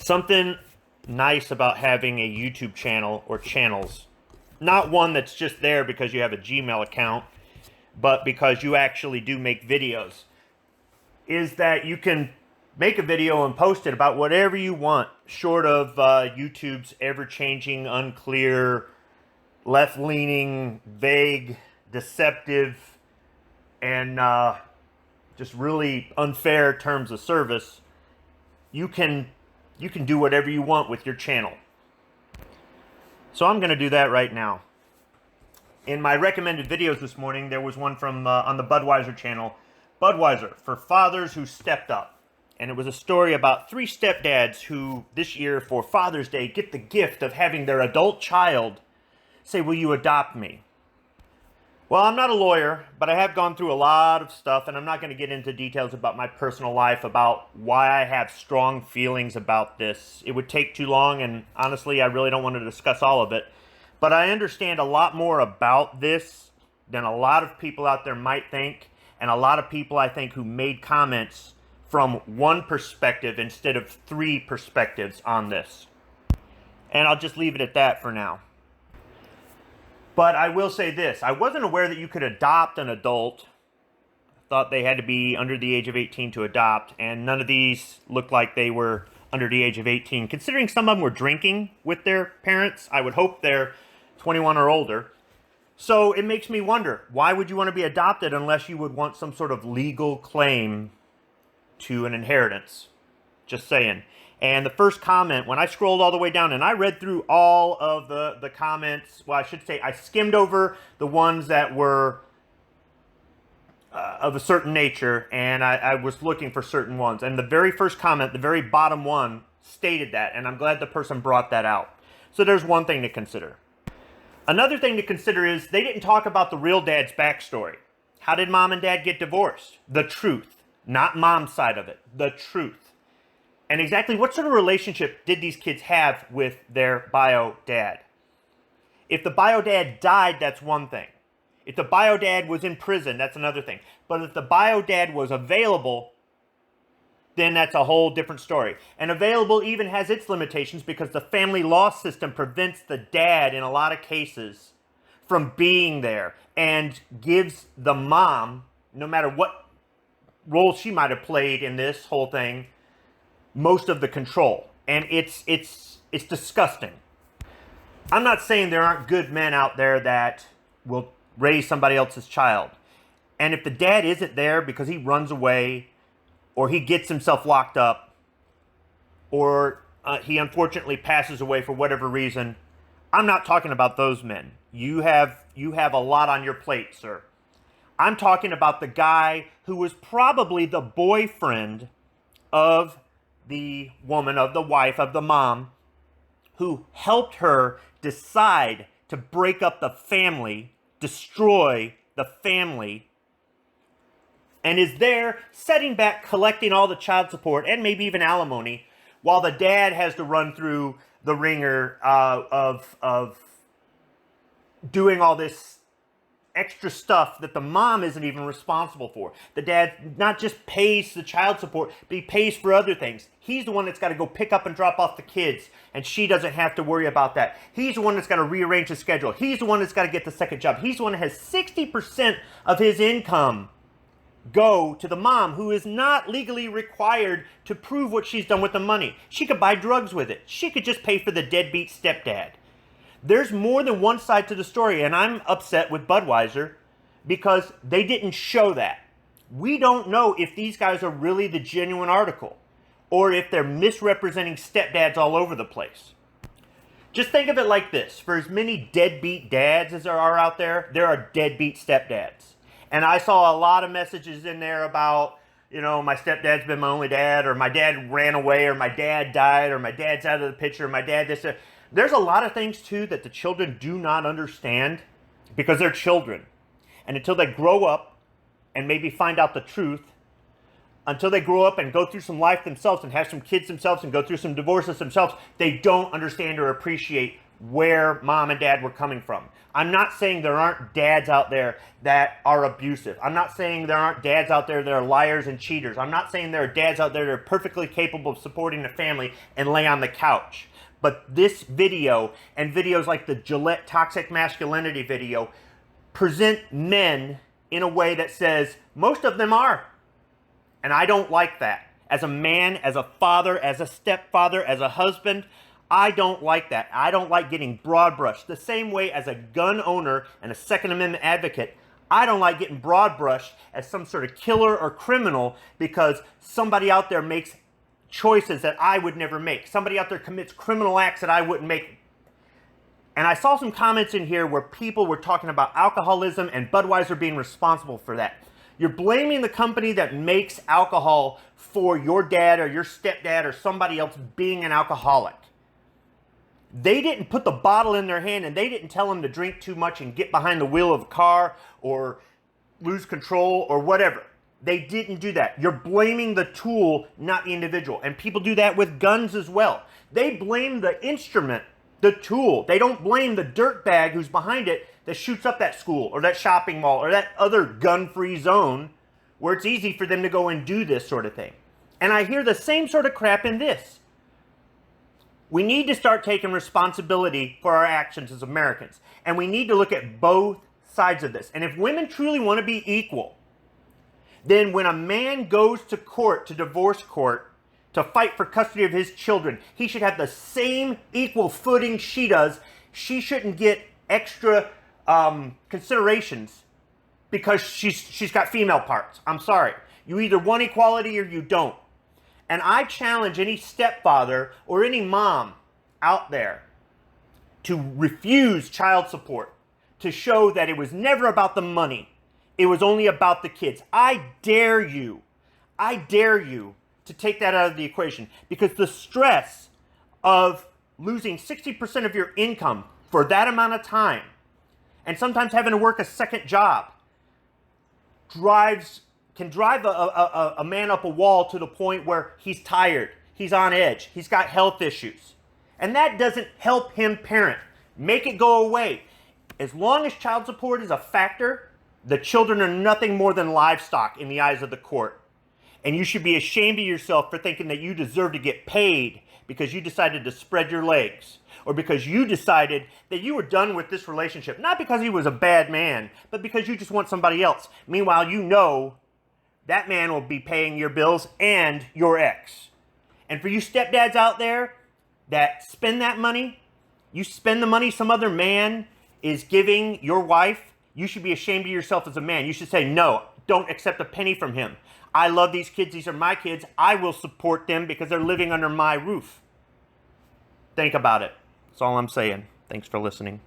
Something nice about having a YouTube channel or channels, not one that's just there because you have a Gmail account, but because you actually do make videos, is that you can make a video and post it about whatever you want, short of YouTube's ever-changing, unclear, left-leaning, vague, deceptive, and just really unfair terms of service. You can do whatever you want with your channel. So I'm going to do that right now. In my recommended videos this morning, there was one from on the Budweiser channel, Budweiser, for fathers who stepped up. And it was a story about 3 stepdads who, this year for Father's Day, get the gift of having their adult child say, "Will you adopt me?" Well, I'm not a lawyer, but I have gone through a lot of stuff, and I'm not going to get into details about my personal life, about why I have strong feelings about this. It would take too long, and honestly, I really don't want to discuss all of it. But I understand a lot more about this than a lot of people out there might think, and a lot of people, I think, who made comments from one perspective instead of 3 perspectives on this. And I'll just leave it at that for now. But I will say this, I wasn't aware that you could adopt an adult. I thought they had to be under the age of 18 to adopt, and none of these looked like they were under the age of 18. Considering some of them were drinking with their parents, I would hope they're 21 or older. So it makes me wonder, why would you want to be adopted unless you would want some sort of legal claim to an inheritance? Just saying. And the first comment, when I scrolled all the way down, and I read through all of the comments, well, I should say I skimmed over the ones that were of a certain nature, and I was looking for certain ones. And the very first comment, the very bottom one, stated that, and I'm glad the person brought that out. So there's one thing to consider. Another thing to consider is they didn't talk about the real dad's backstory. How did mom and dad get divorced? The truth. Not mom's side of it. The truth. And exactly what sort of relationship did these kids have with their bio dad? If the bio dad died, that's one thing. If the bio dad was in prison, that's another thing. But if the bio dad was available, then that's a whole different story. And available even has its limitations because the family law system prevents the dad, in a lot of cases, from being there and gives the mom, no matter what role she might have played in this whole thing, most of the control. And it's disgusting. I'm not saying there aren't good men out there that will raise somebody else's child. And if the dad isn't there because he runs away, or he gets himself locked up, or he unfortunately passes away for whatever reason, I'm not talking about those men. You have a lot on your plate, sir. I'm talking about the guy who was probably the boyfriend of the woman, of the wife, of the mom, who helped her decide to break up the family, destroy the family, and is there sitting back collecting all the child support and maybe even alimony while the dad has to run through the ringer of doing all this extra stuff that the mom isn't even responsible for. The dad not just pays the child support, but he pays for other things. He's the one that's got to go pick up and drop off the kids, and she doesn't have to worry about that. He's the one that's got to rearrange his schedule. He's the one that's got to get the second job. He's the one that has 60% of his income go to the mom, who is not legally required to prove what she's done with the money. She could buy drugs with it. She could just pay for the deadbeat stepdad. There's more than one side to the story, and I'm upset with Budweiser because they didn't show that. We don't know if these guys are really the genuine article or if they're misrepresenting stepdads all over the place. Just think of it like this. For as many deadbeat dads as there are out there are deadbeat stepdads. And I saw a lot of messages in there about, you know, my stepdad's been my only dad, or my dad ran away, or my dad died, or my dad's out of the picture, or my dad this. There's a lot of things, too, that the children do not understand because they're children. And until they grow up and maybe find out the truth, until they grow up and go through some life themselves and have some kids themselves and go through some divorces themselves, they don't understand or appreciate where mom and dad were coming from. I'm not saying there aren't dads out there that are abusive. I'm not saying there aren't dads out there that are liars and cheaters. I'm not saying there are dads out there that are perfectly capable of supporting the family and lay on the couch. But this video and videos like the Gillette Toxic Masculinity video present men in a way that says most of them are. And I don't like that. As a man, as a father, as a stepfather, as a husband, I don't like that. I don't like getting broad brushed. The same way as a gun owner and a Second Amendment advocate, I don't like getting broad brushed as some sort of killer or criminal because somebody out there makes choices that I would never make. Somebody out there commits criminal acts that I wouldn't make. And I saw some comments in here where people were talking about alcoholism and Budweiser being responsible for that. You're blaming the company that makes alcohol for your dad or your stepdad or somebody else being an alcoholic. They didn't put the bottle in their hand and they didn't tell them to drink too much and get behind the wheel of a car or lose control or whatever. They didn't do that. You're blaming the tool, not the individual. And people do that with guns as well. They blame the instrument, the tool. They don't blame the dirtbag who's behind it that shoots up that school or that shopping mall or that other gun-free zone where it's easy for them to go and do this sort of thing. And I hear the same sort of crap in this. We need to start taking responsibility for our actions as Americans. And we need to look at both sides of this. And if women truly want to be equal, then when a man goes to court, to divorce court, to fight for custody of his children, he should have the same equal footing she does. She shouldn't get extra considerations because she's got female parts. I'm sorry. You either want equality or you don't. And I challenge any stepfather or any mom out there to refuse child support, to show that it was never about the money. It was only about the kids. I dare you to take that out of the equation, because the stress of losing 60% of your income for that amount of time and sometimes having to work a second job can drive a man up a wall to the point where he's tired, he's on edge, he's got health issues. And that doesn't help him parent. Make it go away. As long as child support is a factor, the children are nothing more than livestock in the eyes of the court. And you should be ashamed of yourself for thinking that you deserve to get paid because you decided to spread your legs, or because you decided that you were done with this relationship, not because he was a bad man, but because you just want somebody else. Meanwhile, you know that man will be paying your bills and your ex. And for you stepdads out there that spend that money, you spend the money some other man is giving your wife, you should be ashamed of yourself as a man. You should say, no, don't accept a penny from him. I love these kids. These are my kids. I will support them because they're living under my roof. Think about it. That's all I'm saying. Thanks for listening.